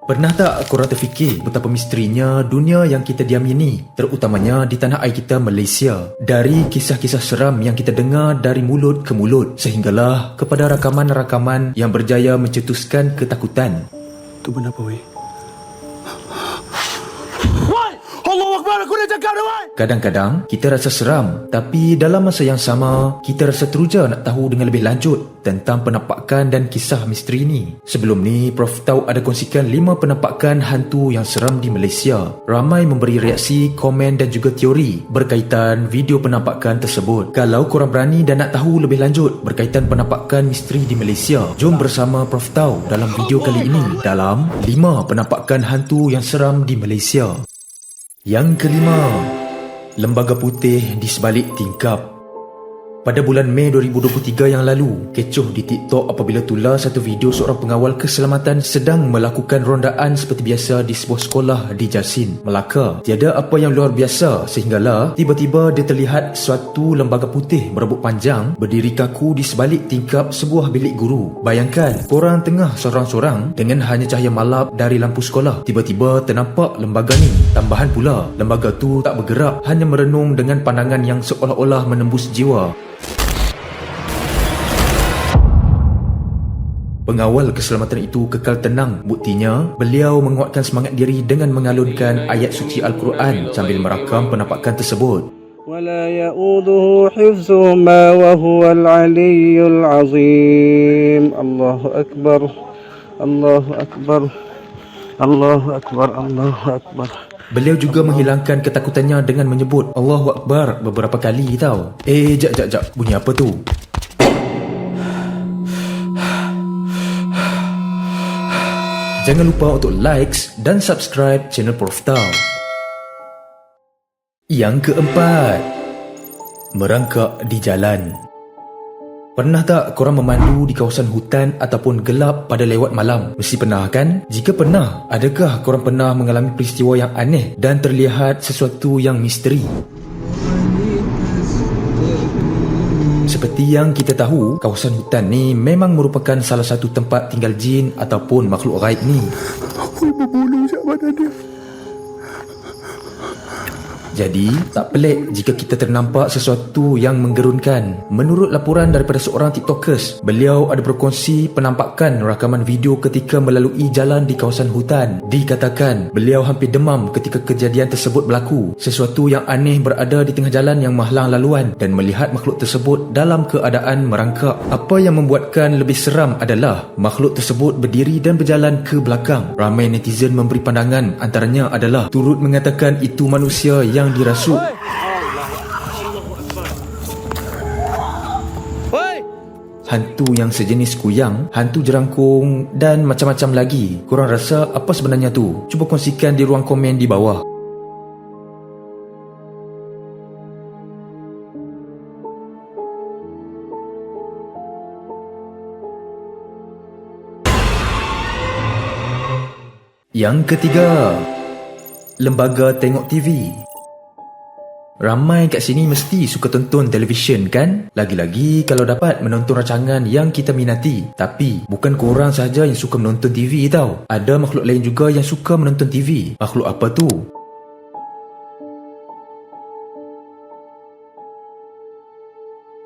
Pernah tak korang terfikir betapa misterinya dunia yang kita diami ni, terutamanya di tanah air kita Malaysia? Dari kisah-kisah seram yang kita dengar dari mulut ke mulut, sehinggalah kepada rakaman-rakaman yang berjaya mencetuskan ketakutan. Tu benda apa weh? Allahu Akbar, aku dah cakap dah weh! Kadang-kadang kita rasa seram, tapi dalam masa yang sama kita rasa teruja nak tahu dengan lebih lanjut tentang penampakan dan kisah misteri ni. Sebelum ni Prof Tau ada kongsikan 5 penampakan hantu yang seram di Malaysia. Ramai memberi reaksi, komen dan juga teori berkaitan video penampakan tersebut. Kalau korang berani dan nak tahu lebih lanjut berkaitan penampakan misteri di Malaysia, jom bersama Prof Tau dalam video kali ini dalam 5 penampakan hantu yang seram di Malaysia. Yang kelima, lembaga putih di sebalik tingkap. Pada bulan Mei 2023 yang lalu, kecoh di TikTok apabila tular satu video seorang pengawal keselamatan sedang melakukan rondaan seperti biasa di sebuah sekolah di Jasin, Melaka. Tiada apa yang luar biasa sehinggalah tiba-tiba dia terlihat suatu lembaga putih berambut panjang berdiri kaku di sebalik tingkap sebuah bilik guru. Bayangkan, korang tengah sorang-sorang dengan hanya cahaya malap dari lampu sekolah. Tiba-tiba ternampak lembaga ni. Tambahan pula, lembaga tu tak bergerak, hanya merenung dengan pandangan yang seolah-olah menembus jiwa. Pengawal keselamatan itu kekal tenang. Buktinya, beliau menguatkan semangat diri dengan mengalunkan ayat suci Al-Quran sambil merakam penampakan tersebut. ولا يؤوده حفظهما وهو العلي العظيم الله أكبر الله أكبر الله أكبر الله أكبر. Beliau juga menghilangkan ketakutannya dengan menyebut Allahu Akbar beberapa kali tau. Jap. Bunyi apa tu? Jangan lupa untuk likes dan subscribe channel Prof Tau. Yang keempat, merangkak di jalan. Pernah tak korang memandu di kawasan hutan ataupun gelap pada lewat malam? Mesti pernah kan? Jika pernah, adakah korang pernah mengalami peristiwa yang aneh dan terlihat sesuatu yang misteri? Seperti yang kita tahu, kawasan hutan ni memang merupakan salah satu tempat tinggal jin ataupun makhluk gaib ni. Apa yang berbulu kat badan dia? Jadi, tak pelik jika kita ternampak sesuatu yang menggerunkan. Menurut laporan daripada seorang TikTokers, beliau ada berkongsi penampakan rakaman video ketika melalui jalan di kawasan hutan. Dikatakan, beliau hampir demam ketika kejadian tersebut berlaku. Sesuatu yang aneh berada di tengah jalan yang menghalang laluan dan melihat makhluk tersebut dalam keadaan merangkak. Apa yang membuatkan lebih seram adalah makhluk tersebut berdiri dan berjalan ke belakang. Ramai netizen memberi pandangan, antaranya adalah turut mengatakan itu manusia yang dirasuk. Hantu yang sejenis kuyang, hantu jerangkung dan macam-macam lagi. Korang rasa apa sebenarnya tu? Cuba kongsikan di ruang komen di bawah. Yang ketiga, lembaga tengok TV. Ramai kat sini mesti suka tonton televisyen kan? Lagi-lagi kalau dapat menonton rancangan yang kita minati. Tapi bukan korang sahaja yang suka menonton TV tau. Ada makhluk lain juga yang suka menonton TV. Makhluk apa tu?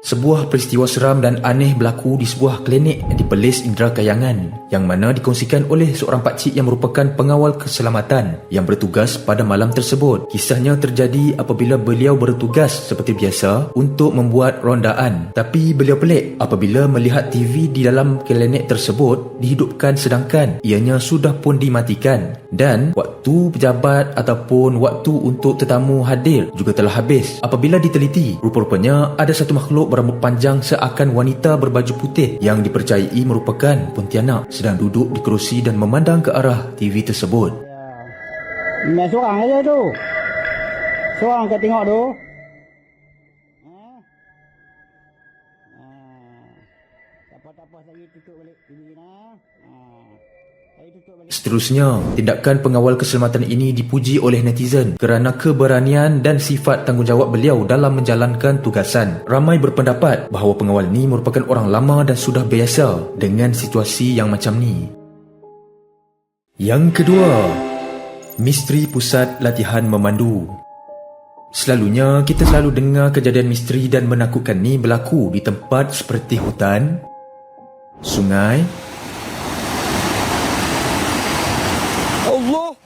Sebuah peristiwa seram dan aneh berlaku di sebuah klinik di Perlis Indra Kayangan, yang mana dikongsikan oleh seorang pakcik yang merupakan pengawal keselamatan yang bertugas pada malam tersebut. Kisahnya terjadi apabila beliau bertugas seperti biasa untuk membuat rondaan. Tapi beliau pelik apabila melihat TV di dalam klinik tersebut dihidupkan sedangkan ianya sudah pun dimatikan. Dan waktu pejabat ataupun waktu untuk tetamu hadir juga telah habis. Apabila diteliti, rupa-rupanya ada satu makhluk berambut panjang seakan wanita berbaju putih yang dipercayai merupakan Pontianak sedang duduk di kerusi dan memandang ke arah TV tersebut. Main seorang aja tu. Seorang kau tengok tu. Tak apa saya tutup balik TV ni. Seterusnya, tindakan pengawal keselamatan ini dipuji oleh netizen kerana keberanian dan sifat tanggungjawab beliau dalam menjalankan tugasan. Ramai berpendapat bahawa pengawal ini merupakan orang lama dan sudah biasa dengan situasi yang macam ni. Yang kedua, misteri pusat latihan memandu. Selalunya kita selalu dengar kejadian misteri dan menakutkan ni berlaku di tempat seperti hutan, sungai,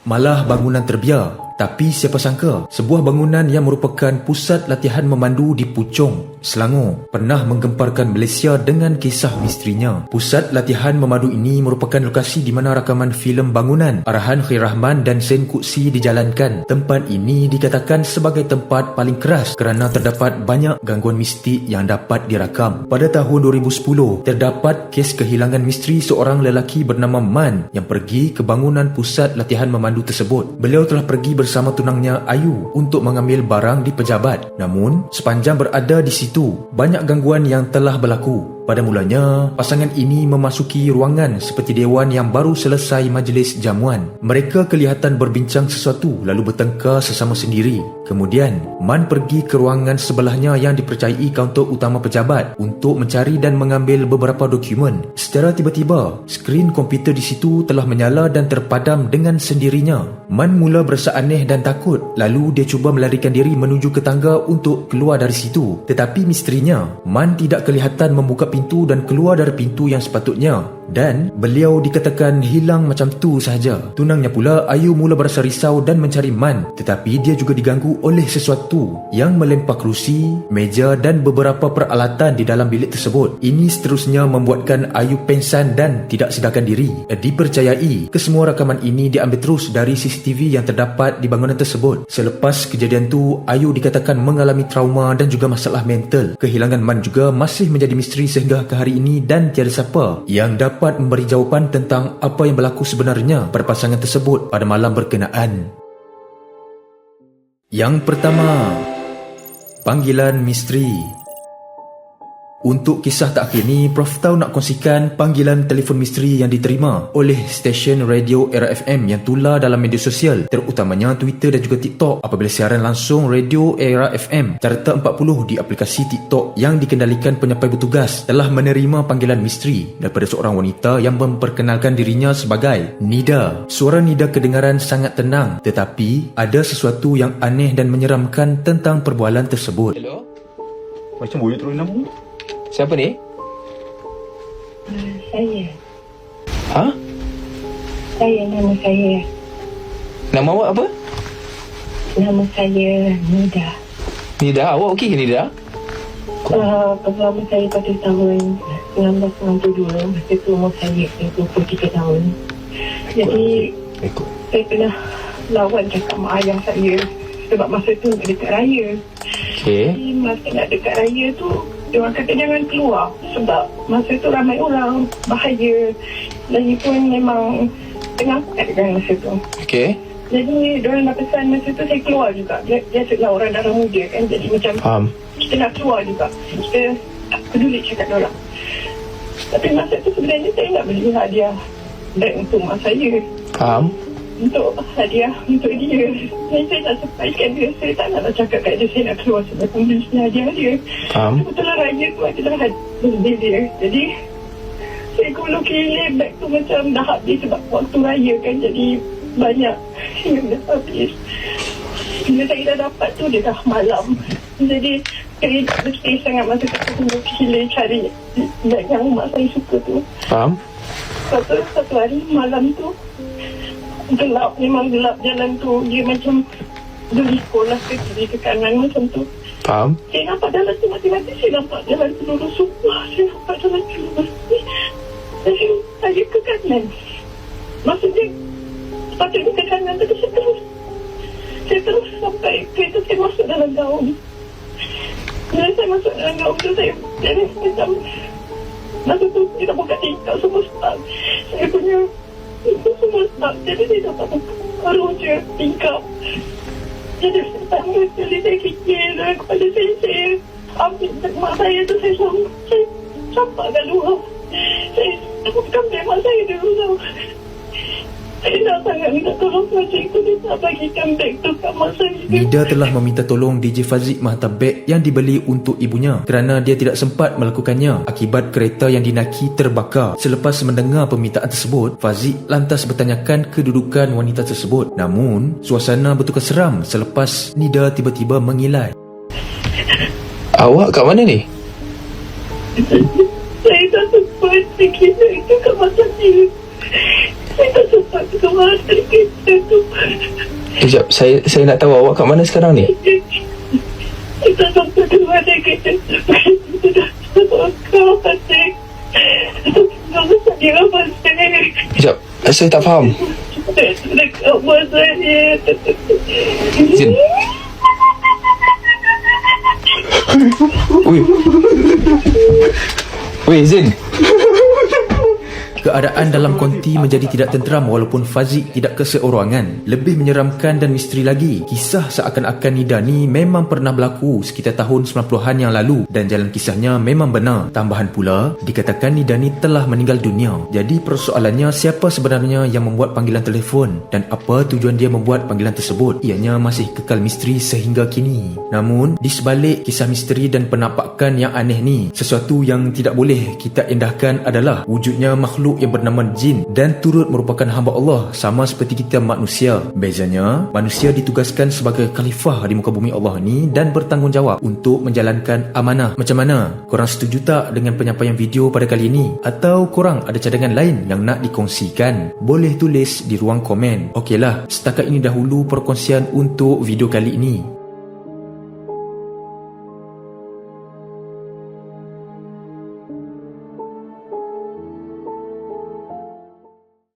malah bangunan terbiar. Tapi siapa sangka, sebuah bangunan yang merupakan pusat latihan memandu di Puchong, Selangor, pernah menggemparkan Malaysia dengan kisah misterinya. Pusat latihan memandu ini merupakan lokasi di mana rakaman filem bangunan arahan Khair Rahman dan Sen Kutsi dijalankan. Tempat ini dikatakan sebagai tempat paling keras kerana terdapat banyak gangguan mistik yang dapat dirakam. Pada tahun 2010, terdapat kes kehilangan misteri seorang lelaki bernama Man yang pergi ke bangunan pusat latihan memandu tersebut. Beliau telah pergi bersama tunangnya Ayu untuk mengambil barang di pejabat. Namun, sepanjang berada di situ, banyak gangguan yang telah berlaku. Pada mulanya, pasangan ini memasuki ruangan seperti dewan yang baru selesai majlis jamuan. Mereka kelihatan berbincang sesuatu lalu bertengkar sesama sendiri. Kemudian, Man pergi ke ruangan sebelahnya yang dipercayai kaunter utama pejabat untuk mencari dan mengambil beberapa dokumen. Secara tiba-tiba, skrin komputer di situ telah menyala dan terpadam dengan sendirinya. Man mula berasa aneh dan takut, lalu dia cuba melarikan diri menuju ke tangga untuk keluar dari situ. Tetapi misterinya, Man tidak kelihatan membuka pintu dan keluar dari pintu yang sepatutnya, dan beliau dikatakan hilang macam tu sahaja. Tunangnya pula, Ayu mula berasa risau dan mencari Man, tetapi dia juga diganggu oleh sesuatu yang melempar kerusi, meja dan beberapa peralatan di dalam bilik tersebut. Ini seterusnya membuatkan Ayu pengsan dan tidak sedarkan diri. Dipercayai kesemua rakaman ini diambil terus dari CCTV yang terdapat di bangunan tersebut. Selepas kejadian tu, Ayu dikatakan mengalami trauma dan juga masalah mental. Kehilangan Man juga masih menjadi misteri sehingga ke hari ini dan tiada siapa yang dapat memberi jawapan tentang apa yang berlaku sebenarnya pada pasangan tersebut pada malam berkenaan. Yang pertama, panggilan misteri. Untuk kisah terakhir ni, Prof Tau nak kongsikan panggilan telefon misteri yang diterima oleh stesen radio Era FM yang tular dalam media sosial, terutamanya Twitter dan juga TikTok apabila siaran langsung radio Era FM. Carta 40 di aplikasi TikTok yang dikendalikan penyampai bertugas telah menerima panggilan misteri daripada seorang wanita yang memperkenalkan dirinya sebagai Nida. Suara Nida kedengaran sangat tenang, tetapi ada sesuatu yang aneh dan menyeramkan tentang perbualan tersebut. Hello? Macam boleh turun nama? Siapa ni? Saya. Ha? Nama saya. Nama awak apa? Nama saya Nida. Nida, awak okey ke Nida? Pertama saya pada tahun 1992. Masa tu umur saya 23 tahun. Jadi, saya pernah lawan cakap mak ayah saya. Sebab masa tu nak dekat raya. Okey. Jadi, masa nak dekat raya tu, diorang kata jangan keluar sebab masa tu ramai orang, bahaya. Lagipun memang tengah kuat kan masa tu. Okey. Jadi diorang dah pesan masa tu saya keluar juga. Biasalah orang darah muda kan, jadi macam Faham. kita nak keluar juga. Kita tak peduli cakap diorang. Tapi masa tu sebenarnya saya nak beli hadiah beg untuk mak saya. Faham. Untuk hadiah untuk dia. Saya nak surprisekan dia. Saya tak nak cakap kat dia saya nak keluar sebab beli hadiah dia. Faham. Kebetulan raya tu adalah birthday dia. Jadi saya gulung keliling beg tu macam dah habis sebab waktu raya kan. Jadi banyak yang dah habis. Bila saya dah dapat tu dia dah malam. Jadi saya bersih sangat masa tu. Saya gulung keliling cari beg yang mak saya suka tu. Faham. Satu hari malam tu gelap, memang gelap jalan tu. Dia macam berlikur lah ke kiri ke kanan macam tu. Faham. Saya nampak jalan tu mati-mati. Saya nampak jalan tu lurus. Sumpah saya nampak jalan tu lurus. Saya ke kanan. Maksudnya sepatutnya ke kanan. Tapi saya terus sampai kereta saya masuk dalam gaung. Bila saya masuk dalam gaung tu saya macam masa tu kita buka tingkap semua start. Saya punya itu semua start. Jadi saya dapat buka roja tingkap. Jadi saya tanya, jadi saya fikir dalam kepala saya ambil mak saya tu, saya campak kat luar. Saya bukan beg mak saya dulu tau. Saya nak sangat minta tolong Fazil tu dia tak bagikan beg tu kat mak saya. Nida telah meminta tolong DJ Fazik menghantar beg yang dibeli untuk ibunya kerana dia tidak sempat melakukannya akibat kereta yang dinaki terbakar. Selepas mendengar permintaan tersebut, Fazik lantas bertanyakan kedudukan wanita tersebut. Namun, suasana bertukar seram selepas Nida tiba-tiba mengilai. Awak kat mana ni? Saya tak sempat pergi itu kat mak saya. Saya tak sempat ke mana kereta tu. Sekejap, saya nak tahu awak kat mana sekarang ni? Saya tak sempat ke mana kereta tu. Sudah terbakar Fazil. Nama saya Fazil. Sekejap, saya tak faham. Dekat mak saya. Zin. Weh Zin. Keadaan dalam konti menjadi tidak tenteram walaupun Fazik tidak keseorangan. Lebih menyeramkan dan misteri lagi, kisah seakan-akan Nida ni memang pernah berlaku sekitar tahun 90-an yang lalu dan jalan kisahnya memang benar. Tambahan pula, dikatakan Nida ni telah meninggal dunia. Jadi persoalannya, siapa sebenarnya yang membuat panggilan telefon dan apa tujuan dia membuat panggilan tersebut? Ianya masih kekal misteri sehingga kini. Namun, di sebalik kisah misteri dan penampakan yang aneh ni, sesuatu yang tidak boleh kita indahkan adalah wujudnya makhluk yang bernama jin dan turut merupakan hamba Allah sama seperti kita manusia. Bezanya, manusia ditugaskan sebagai khalifah di muka bumi Allah ni dan bertanggungjawab untuk menjalankan amanah. Macam mana? Korang setuju tak dengan penyampaian video pada kali ini? Atau korang ada cadangan lain yang nak dikongsikan? Boleh tulis di ruang komen. Okeylah, setakat ini dahulu perkongsian untuk video kali ini.